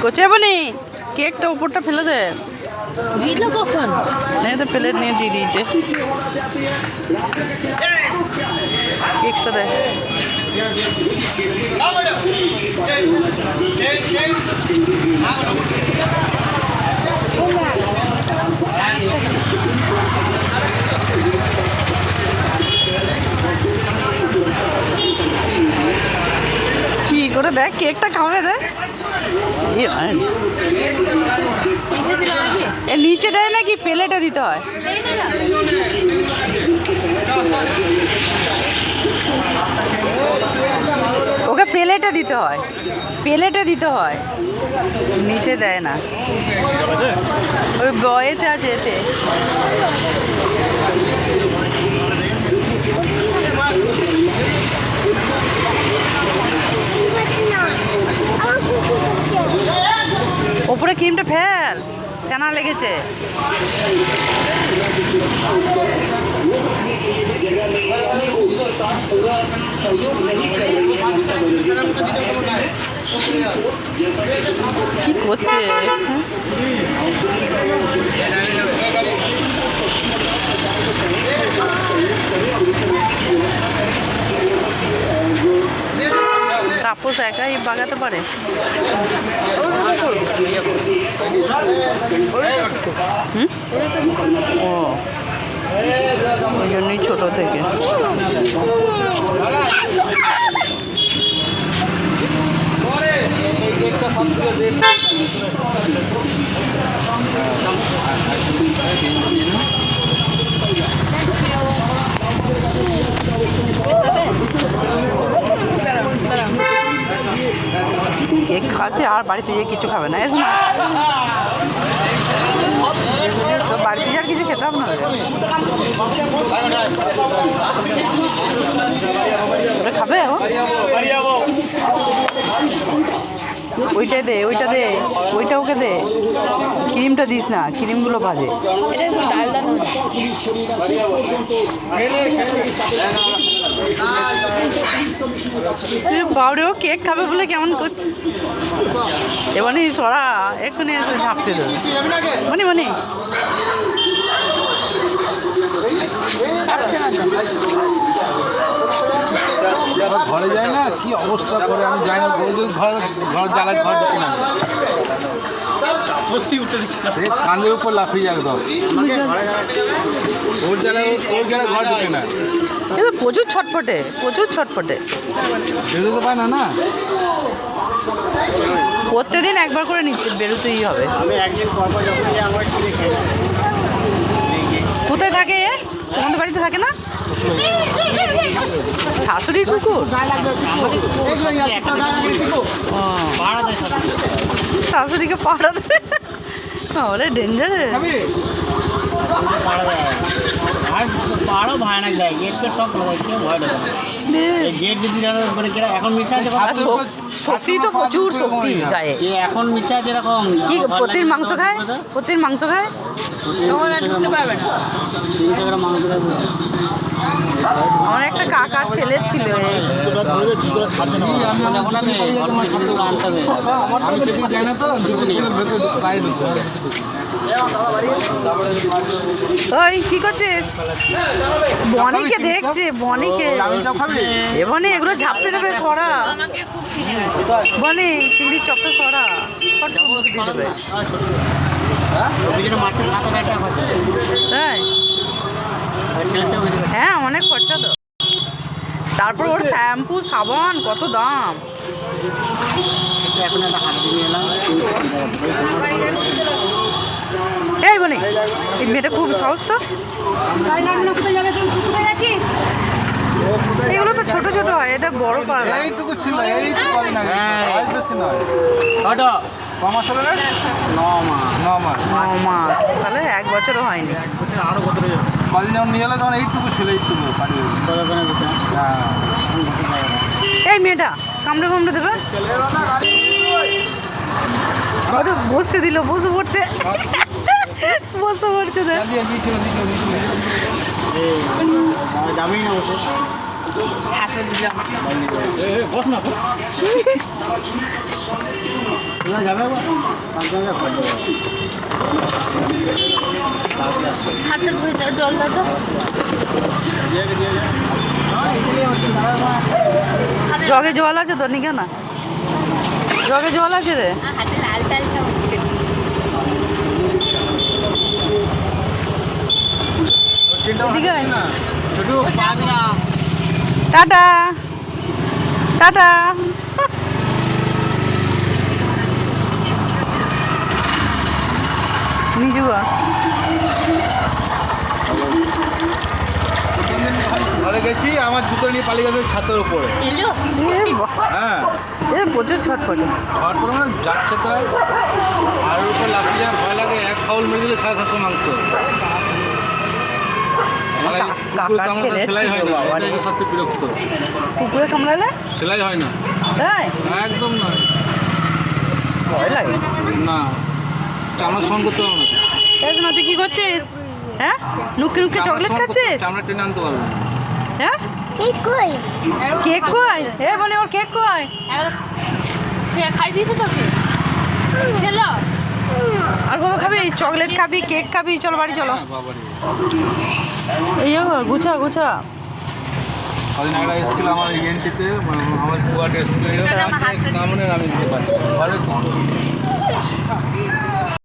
করছে বনি কেকটা উপরটা ফেলে দে কখন প্লেট নিয়ে দিয়ে দিয়েছে কেকটা দে কি করে দেখ কেকটা খাবে রে নিচে দেয় নাকি প্লেটে দিতে হয় ওকে প্লেটে দিতে হয় নিচে দেয় না ওই বয়েতে আছে এতে ওপরে ক্রিমটা ফেল কেনা লেগেছে কি করছে তাপস একাই বাগাতে পারে ও ওই জন্যই ছোট থেকে কেক খাচ্ছে আর বাড়িতে গিয়ে কিছু খাবে না এসো না বাড়িতে আর কিছু খেতে হবে না খাবে ওইটা দে ওইটা ওকে দে ক্রিমটা দিস না ক্রিমগুলো ভাজে বাউরেও কেক খাবে বলে কেমন করছে এবারে সরা এক্ষুনি এসে ঝাঁপতে দেবে মনি ঘরে যায় না কি অবস্থা করে আমি যাই না ঘর জ্বালায় ঘর ঢুকে না কাঁধের উপর লাফিয়ে যাবে ধর ওর জ্বালায় ঘর ঢুকে না প্রচুর ছটফটে বেরোতে পায় না প্রত্যেকদিন একবার করে নিচ্ছে বেরোতেই হবে কোথায় থাকে তোমাদের বাড়িতে থাকে না শাশুড়ি কুকুর শাশুড়িকে পাড়া দেবে তাহলে ডেঞ্জারে পাড়ও ভয়ানক দেয় গেটকে টক ভয় গেট যদি এখন মিশে আছে শক্তি তো প্রচুর শক্তি গায়ে এখন মিশে আছে এরকম কি প্রতির মাংস খায় ঢুকতে পারবে না আমার একটা কাকার ছেলের ছিল ওই কি করছিস বনিকে দেখছে বনি এগুলো ঝাপতে দেবে সরা বনি চিংড়ির চপটা সরা হ্যাঁ অনেক খরচা তো তারপর ওর শ্যাম্পু সাবান কত দাম এখন একটা হাত দিয়ে এলাম এই বনি এই মেয়েটা খুব সাহস তো এগুলো তো ছোট হয় এটা বড় পাড়া এইটুকু ছিল মাস তাহলে 1 বছরও হয়নি আরো কত কদিন যখন নিয়ে এলো তখন এইটুকু ছিল এই মেয়েটা কামড়ে দেবে বসে দিল বসে পড়ছে দেখ যাবেই না বসে বস না তোরা যাবে একবার? পাঁচজনে ভয় দেবে। হাতে ধরে দাও, জল দাও তো। হাতে- জগে জল আছে তো নিকে না জগে জল আছে রে হাতে লাল টাল সব উঠছে। এদিকে আয়। ছোটু পাবি না। টাটা টাটা নিজুয়া ঘরে গেছি আমার জুতো নিয়ে পালিয়ে গেছে ছাতের উপরে। এলো? হ্যাঁ এ প্রচুর ছটফটে ঘর করে না যাচ্ছে তো আর উপরে লাফিয়ে যাওয়ার ভয় লাগে, এক ফাউল মেরে দিলে 700 মাংস। কাকার ছেলে সেলাই হয় ছিল না, বাবা রে। এটাই সত্যি বিরক্ত। কুকুরে কামড়ালে সেলাই হয় না, তাই একদম না, ভয় লাগে না চামড়া সমান করতে পারবো না। এই শোনা, তুই কি করছিস? হ্যাঁ নুকি নুকি চকলেট খাচ্ছিস? চামড়া টেনে আনতে পারবো না। হ্যাঁ কেক কই? এ বলে ওর কেক কই? খাই দিয়েছে তোকে? খেলো? আর কত খাবি? চকলেট খাবি, কেক খাবি? চলো বাড়ি চলো। হ্যাঁ, বাবারে। এই গুছা গুছা কদিন আগে এসেছিল আমার ইএনটিতে, আমার বুয়াটা এসেছিল, নাম মনে আমি দিতে পারি।